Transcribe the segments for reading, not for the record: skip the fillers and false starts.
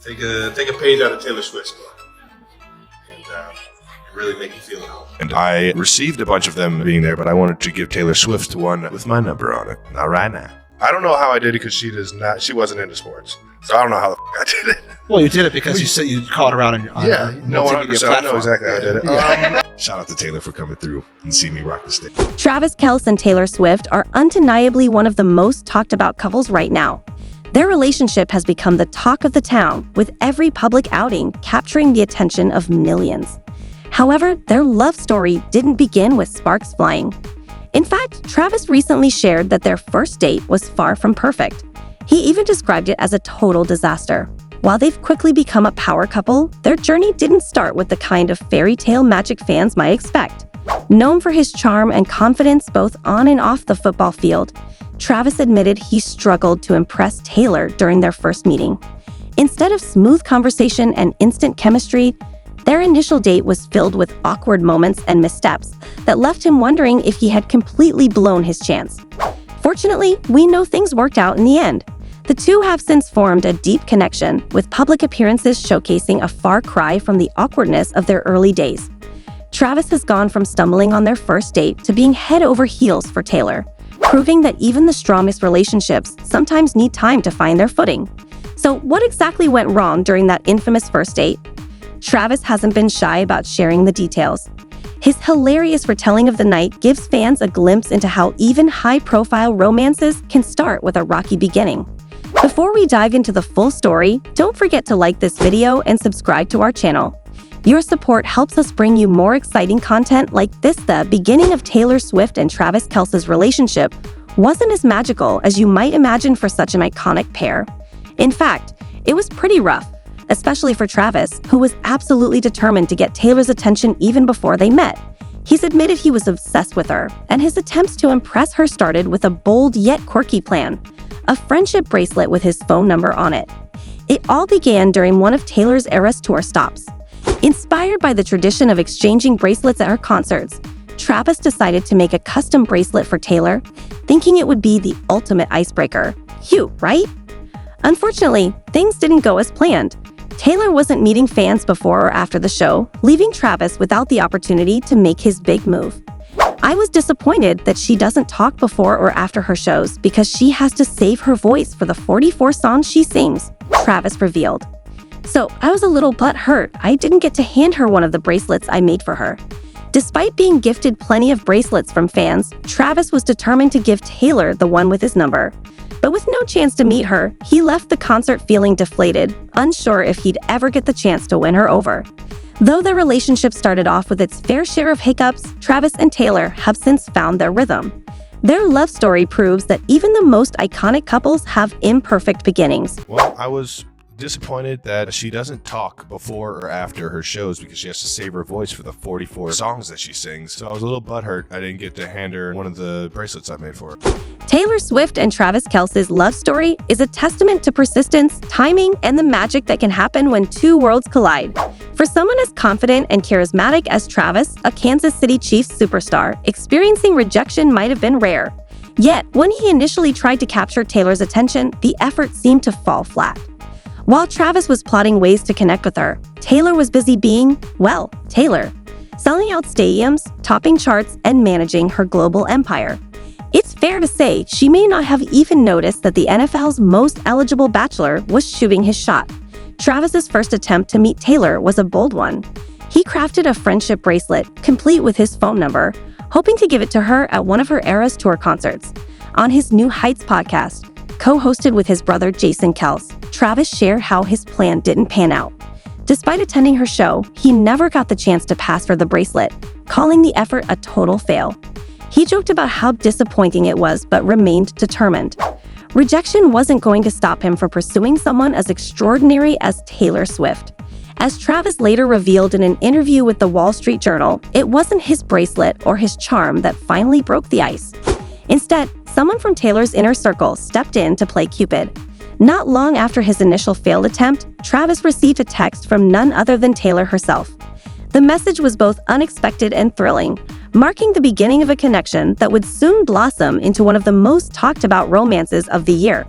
Take a page out of Taylor Swift's book and really make you feel at home. And I received a bunch of them being there, but I wanted to give Taylor Swift one with my number on it. Not right now. I don't know how I did it because she wasn't into sports. So I don't know how the I did it. Well, you did it because you said you called around on no, 100%. I know exactly how I did it. Shout out to Taylor for coming through and seeing me rock the stage. Travis Kelce and Taylor Swift are undeniably one of the most talked about couples right now. Their relationship has become the talk of the town, with every public outing capturing the attention of millions. However, their love story didn't begin with sparks flying. In fact, Travis recently shared that their first date was far from perfect. He even described it as a total disaster. While they've quickly become a power couple, their journey didn't start with the kind of fairy tale magic fans might expect. Known for his charm and confidence both on and off the football field, Travis admitted he struggled to impress Taylor during their first meeting. Instead of smooth conversation and instant chemistry, their initial date was filled with awkward moments and missteps that left him wondering if he had completely blown his chance. Fortunately, we know things worked out in the end. The two have since formed a deep connection, with public appearances showcasing a far cry from the awkwardness of their early days. Travis has gone from stumbling on their first date to being head over heels for Taylor, proving that even the strongest relationships sometimes need time to find their footing. So what exactly went wrong during that infamous first date? Travis hasn't been shy about sharing the details. His hilarious retelling of the night gives fans a glimpse into how even high-profile romances can start with a rocky beginning. Before we dive into the full story, don't forget to like this video and subscribe to our channel. Your support helps us bring you more exciting content like this. The beginning of Taylor Swift and Travis Kelce's relationship wasn't as magical as you might imagine for such an iconic pair. In fact, it was pretty rough, especially for Travis, who was absolutely determined to get Taylor's attention even before they met. He's admitted he was obsessed with her, and his attempts to impress her started with a bold yet quirky plan: a friendship bracelet with his phone number on it. It all began during one of Taylor's Eras Tour stops. Inspired by the tradition of exchanging bracelets at her concerts, Travis decided to make a custom bracelet for Taylor, thinking it would be the ultimate icebreaker. Cute, right? Unfortunately, things didn't go as planned. Taylor wasn't meeting fans before or after the show, leaving Travis without the opportunity to make his big move. I was disappointed that she doesn't talk before or after her shows because she has to save her voice for the 44 songs she sings, Travis revealed. So I was a little butthurt I didn't get to hand her one of the bracelets I made for her. Despite being gifted plenty of bracelets from fans, Travis was determined to give Taylor the one with his number. But with no chance to meet her, he left the concert feeling deflated, unsure if he'd ever get the chance to win her over. Though their relationship started off with its fair share of hiccups, Travis and Taylor have since found their rhythm. Their love story proves that even the most iconic couples have imperfect beginnings. Well, I was disappointed that she doesn't talk before or after her shows because she has to save her voice for the 44 songs that she sings. So I was a little butthurt I didn't get to hand her one of the bracelets I made for her. Taylor Swift and Travis Kelce's love story is a testament to persistence, timing, and the magic that can happen when two worlds collide. For someone as confident and charismatic as Travis, a Kansas City Chiefs superstar, experiencing rejection might have been rare. Yet, when he initially tried to capture Taylor's attention, the effort seemed to fall flat. While Travis was plotting ways to connect with her, Taylor was busy being, well, Taylor, selling out stadiums, topping charts, and managing her global empire. It's fair to say she may not have even noticed that the NFL's most eligible bachelor was shooting his shot. Travis's first attempt to meet Taylor was a bold one. He crafted a friendship bracelet, complete with his phone number, hoping to give it to her at one of her Eras Tour concerts. On his New Heights podcast, co-hosted with his brother Jason Kelce, Travis shared how his plan didn't pan out. Despite attending her show, he never got the chance to pass her the bracelet, calling the effort a total fail. He joked about how disappointing it was, but remained determined. Rejection wasn't going to stop him from pursuing someone as extraordinary as Taylor Swift. As Travis later revealed in an interview with the Wall Street Journal, it wasn't his bracelet or his charm that finally broke the ice. Instead, someone from Taylor's inner circle stepped in to play Cupid. Not long after his initial failed attempt, Travis received a text from none other than Taylor herself. The message was both unexpected and thrilling, marking the beginning of a connection that would soon blossom into one of the most talked about romances of the year.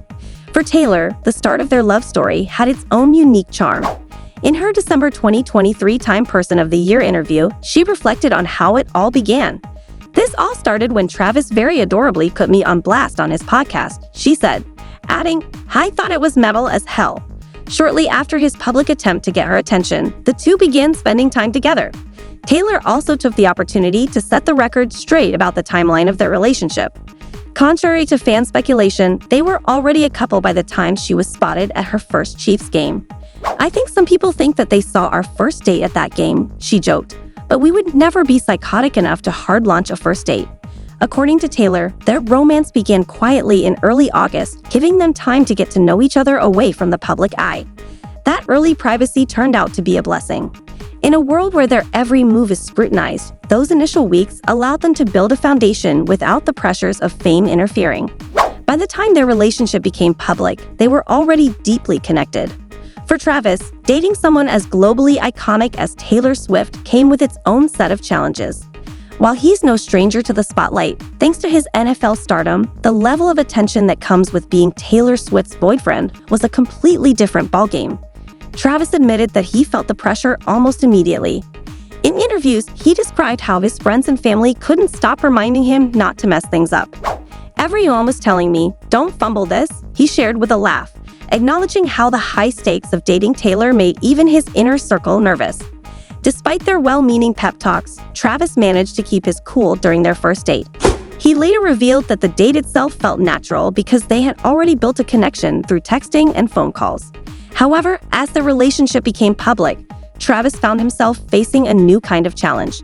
For Taylor, the start of their love story had its own unique charm. In her December 2023 Time Person of the Year interview, she reflected on how it all began. "This all started when Travis very adorably put me on blast on his podcast," she said, adding, "I thought it was metal as hell." Shortly after his public attempt to get her attention, the two began spending time together. Taylor also took the opportunity to set the record straight about the timeline of their relationship. Contrary to fan speculation, they were already a couple by the time she was spotted at her first Chiefs game. "I think some people think that they saw our first date at that game," she joked, "but we would never be psychotic enough to hard launch a first date." According to Taylor, their romance began quietly in early August, giving them time to get to know each other away from the public eye. That early privacy turned out to be a blessing. In a world where their every move is scrutinized, those initial weeks allowed them to build a foundation without the pressures of fame interfering. By the time their relationship became public, they were already deeply connected. For Travis, dating someone as globally iconic as Taylor Swift came with its own set of challenges. While he's no stranger to the spotlight, thanks to his NFL stardom, the level of attention that comes with being Taylor Swift's boyfriend was a completely different ballgame. Travis admitted that he felt the pressure almost immediately. In interviews, he described how his friends and family couldn't stop reminding him not to mess things up. "Everyone was telling me, 'Don't fumble this,'" he shared with a laugh, acknowledging how the high stakes of dating Taylor made even his inner circle nervous. Despite their well-meaning pep talks, Travis managed to keep his cool during their first date. He later revealed that the date itself felt natural because they had already built a connection through texting and phone calls. However, as the relationship became public, Travis found himself facing a new kind of challenge.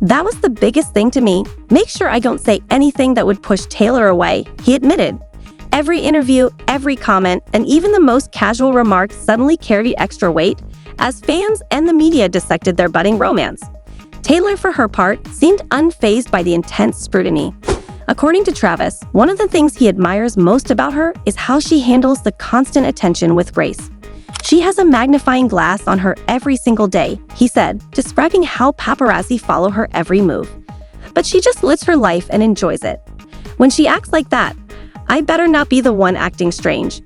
"That was the biggest thing to me. Make sure I don't say anything that would push Taylor away," he admitted. Every interview, every comment, and even the most casual remarks suddenly carried extra weight as fans and the media dissected their budding romance. Taylor, for her part, seemed unfazed by the intense scrutiny. According to Travis, one of the things he admires most about her is how she handles the constant attention with grace. "She has a magnifying glass on her every single day," he said, describing how paparazzi follow her every move. "But she just lives her life and enjoys it. When she acts like that, I better not be the one acting strange."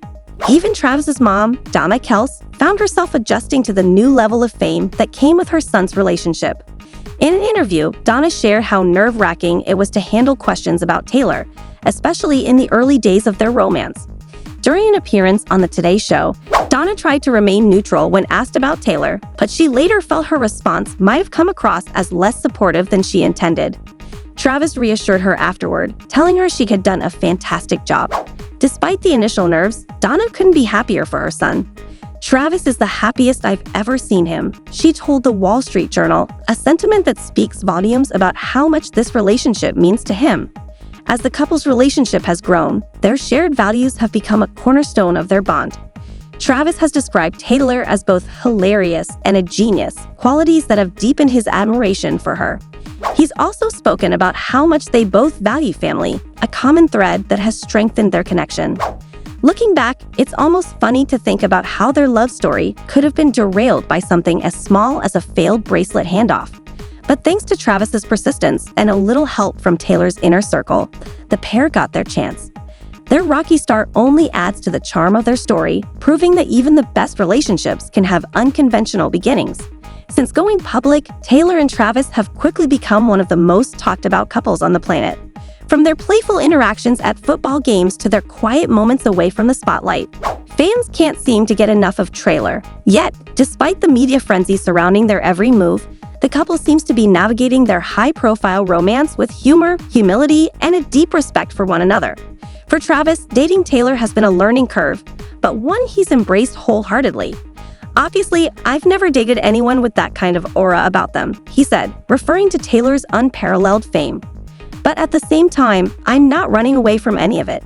Even Travis's mom, Donna Kelce, found herself adjusting to the new level of fame that came with her son's relationship. In an interview, Donna shared how nerve-wracking it was to handle questions about Taylor, especially in the early days of their romance. During an appearance on the Today Show, Donna tried to remain neutral when asked about Taylor, but she later felt her response might have come across as less supportive than she intended. Travis reassured her afterward, telling her she had done a fantastic job. Despite the initial nerves, Donna couldn't be happier for her son. "Travis is the happiest I've ever seen him," she told the Wall Street Journal, a sentiment that speaks volumes about how much this relationship means to him. As the couple's relationship has grown, their shared values have become a cornerstone of their bond. Travis has described Taylor as both hilarious and a genius, qualities that have deepened his admiration for her. He's also spoken about how much they both value family, a common thread that has strengthened their connection. Looking back, it's almost funny to think about how their love story could have been derailed by something as small as a failed bracelet handoff. But thanks to Travis's persistence and a little help from Taylor's inner circle, the pair got their chance. Their rocky start only adds to the charm of their story, proving that even the best relationships can have unconventional beginnings. Since going public, Taylor and Travis have quickly become one of the most talked about couples on the planet. From their playful interactions at football games to their quiet moments away from the spotlight, fans can't seem to get enough of Taylor. Yet, despite the media frenzy surrounding their every move, the couple seems to be navigating their high-profile romance with humor, humility, and a deep respect for one another. For Travis, dating Taylor has been a learning curve, but one he's embraced wholeheartedly. "Obviously, I've never dated anyone with that kind of aura about them," he said, referring to Taylor's unparalleled fame. "But at the same time, I'm not running away from any of it."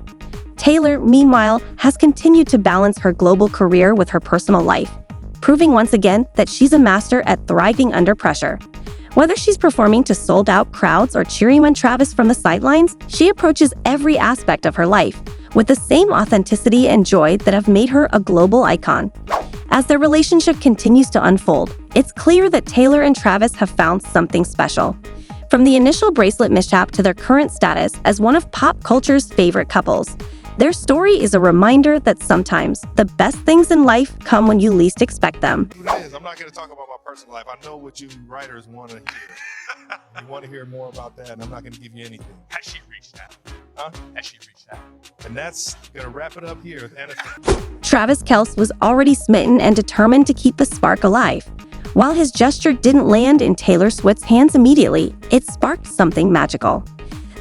Taylor, meanwhile, has continued to balance her global career with her personal life, proving once again that she's a master at thriving under pressure. Whether she's performing to sold-out crowds or cheering on Travis from the sidelines, she approaches every aspect of her life with the same authenticity and joy that have made her a global icon. As their relationship continues to unfold, it's clear that Taylor and Travis have found something special. From the initial bracelet mishap to their current status as one of pop culture's favorite couples, Their story is a reminder that sometimes the best things in life come when you least expect them. Who that is? I'm not going to talk about my personal life. I know what you writers want to hear. You want to hear more about that, and I'm not going to give you anything. Has she reached out? Huh? Has she reached out? And that's going to wrap it up here with NFL. Travis Kelce was already smitten and determined to keep the spark alive. While his gesture didn't land in Taylor Swift's hands immediately, it sparked something magical.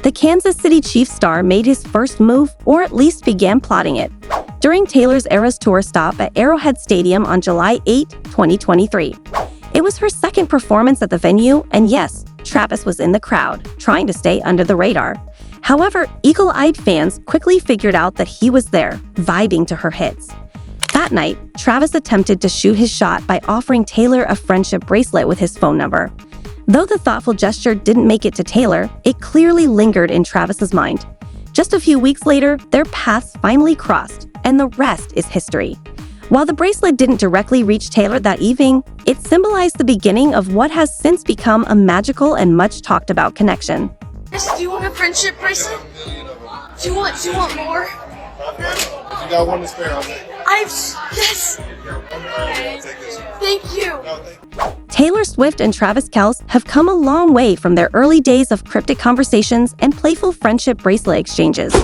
The Kansas City Chiefs star made his first move, or at least began plotting it, during Taylor's Eras Tour stop at Arrowhead Stadium on July 8, 2023. It was her second performance at the venue, and yes, Travis was in the crowd, trying to stay under the radar. However, eagle-eyed fans quickly figured out that he was there, vibing to her hits. That night, Travis attempted to shoot his shot by offering Taylor a friendship bracelet with his phone number. Though the thoughtful gesture didn't make it to Taylor, it clearly lingered in Travis's mind. Just a few weeks later, their paths finally crossed, and the rest is history. While the bracelet didn't directly reach Taylor that evening, it symbolized the beginning of what has since become a magical and much talked about connection. Yes, do you want a friendship bracelet? Do you want more? If you got one to spare, I'll take it. Yes! I'll take this one. Thank you! No, thank you. Taylor Swift and Travis Kelce have come a long way from their early days of cryptic conversations and playful friendship bracelet exchanges.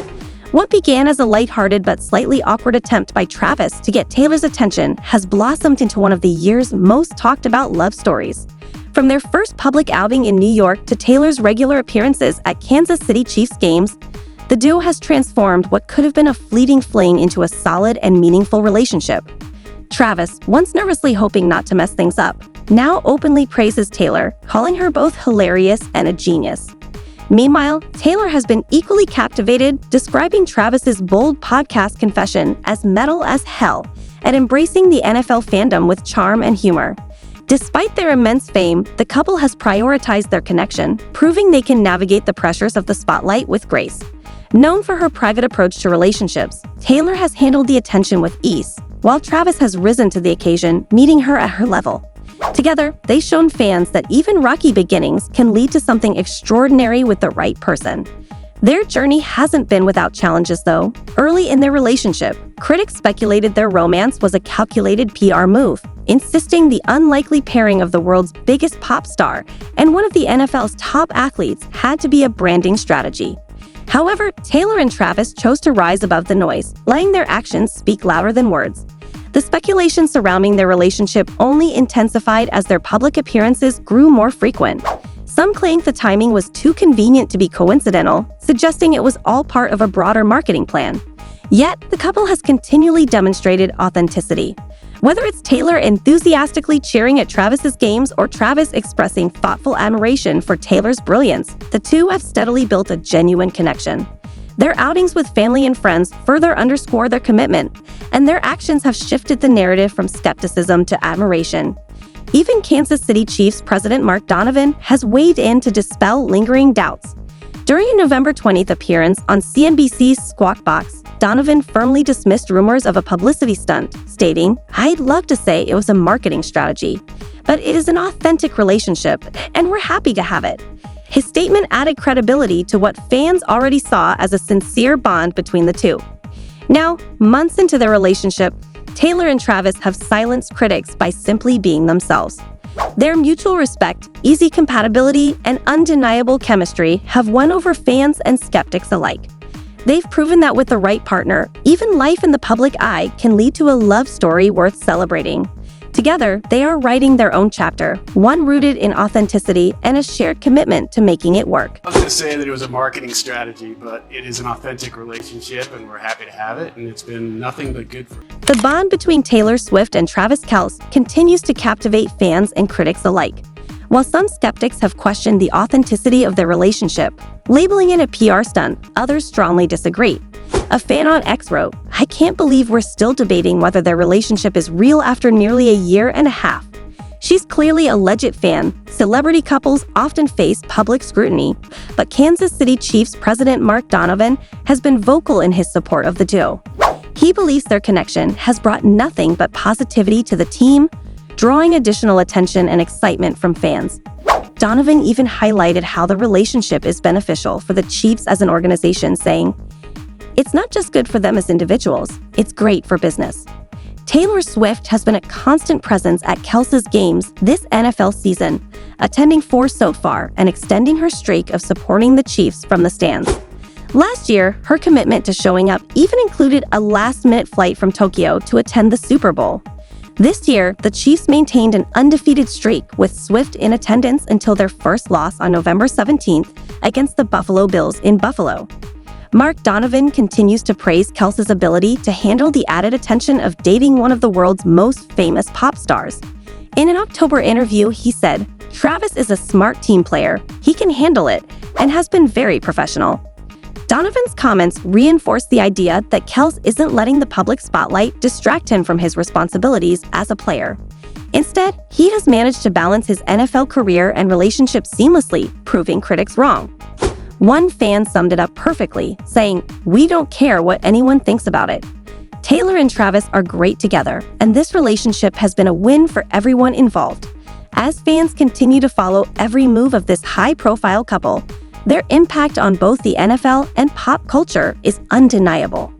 What began as a lighthearted but slightly awkward attempt by Travis to get Taylor's attention has blossomed into one of the year's most talked about love stories. From their first public outing in New York to Taylor's regular appearances at Kansas City Chiefs games, the duo has transformed what could have been a fleeting fling into a solid and meaningful relationship. Travis, once nervously hoping not to mess things up, now openly praises Taylor, calling her both hilarious and a genius. Meanwhile, Taylor has been equally captivated, describing Travis's bold podcast confession as metal as hell and embracing the NFL fandom with charm and humor. Despite their immense fame, the couple has prioritized their connection, proving they can navigate the pressures of the spotlight with grace. Known for her private approach to relationships, Taylor has handled the attention with ease, while Travis has risen to the occasion, meeting her at her level. Together, they've shown fans that even rocky beginnings can lead to something extraordinary with the right person. Their journey hasn't been without challenges, though. Early in their relationship, critics speculated their romance was a calculated PR move, insisting the unlikely pairing of the world's biggest pop star and one of the NFL's top athletes had to be a branding strategy. However, Taylor and Travis chose to rise above the noise, letting their actions speak louder than words. The speculation surrounding their relationship only intensified as their public appearances grew more frequent. Some claimed the timing was too convenient to be coincidental, suggesting it was all part of a broader marketing plan. Yet, the couple has continually demonstrated authenticity. Whether it's Taylor enthusiastically cheering at Travis's games or Travis expressing thoughtful admiration for Taylor's brilliance, the two have steadily built a genuine connection. Their outings with family and friends further underscore their commitment, and their actions have shifted the narrative from skepticism to admiration. Even Kansas City Chiefs president Mark Donovan has weighed in to dispel lingering doubts. During a November 20th appearance on CNBC's Squawk Box, Donovan firmly dismissed rumors of a publicity stunt, stating, "I'd love to say it was a marketing strategy, but it is an authentic relationship, and we're happy to have it." His statement added credibility to what fans already saw as a sincere bond between the two. Now, months into their relationship, Taylor and Travis have silenced critics by simply being themselves. Their mutual respect, easy compatibility, and undeniable chemistry have won over fans and skeptics alike. They've proven that with the right partner, even life in the public eye can lead to a love story worth celebrating. Together, they are writing their own chapter, one rooted in authenticity and a shared commitment to making it work. I was going to say that it was a marketing strategy, but it is an authentic relationship, and we're happy to have it, and it's been nothing but good for us. The bond between Taylor Swift and Travis Kelce continues to captivate fans and critics alike. While some skeptics have questioned the authenticity of their relationship, labeling it a PR stunt, others strongly disagree. A fan on X wrote, "I can't believe we're still debating whether their relationship is real after nearly a year and a half." She's clearly a legit fan. Celebrity couples often face public scrutiny, but Kansas City Chiefs president Mark Donovan has been vocal in his support of the duo. He believes their connection has brought nothing but positivity to the team, drawing additional attention and excitement from fans. Donovan even highlighted how the relationship is beneficial for the Chiefs as an organization, saying, It's not just good for them as individuals, it's great for business. Taylor Swift has been a constant presence at Kelce's games this NFL season, attending 4 so far and extending her streak of supporting the Chiefs from the stands. Last year, her commitment to showing up even included a last-minute flight from Tokyo to attend the Super Bowl. This year, the Chiefs maintained an undefeated streak with Swift in attendance until their first loss on November 17th against the Buffalo Bills in Buffalo. Mark Donovan continues to praise Kelce's ability to handle the added attention of dating one of the world's most famous pop stars. In an October interview, he said, "Travis is a smart team player, he can handle it, and has been very professional." Donovan's comments reinforce the idea that Kelce isn't letting the public spotlight distract him from his responsibilities as a player. Instead, he has managed to balance his NFL career and relationship seamlessly, proving critics wrong. One fan summed it up perfectly, saying, "We don't care what anyone thinks about it." Taylor and Travis are great together, and this relationship has been a win for everyone involved. As fans continue to follow every move of this high-profile couple, their impact on both the NFL and pop culture is undeniable.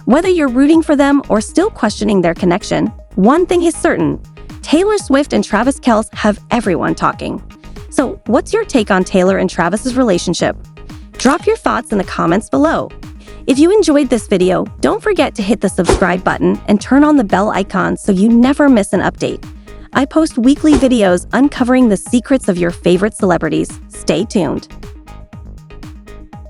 Whether you're rooting for them or still questioning their connection, one thing is certain: Taylor Swift and Travis Kelce have everyone talking. So, what's your take on Taylor and Travis's relationship? Drop your thoughts in the comments below. If you enjoyed this video, don't forget to hit the subscribe button and turn on the bell icon so you never miss an update. I post weekly videos uncovering the secrets of your favorite celebrities. Stay tuned.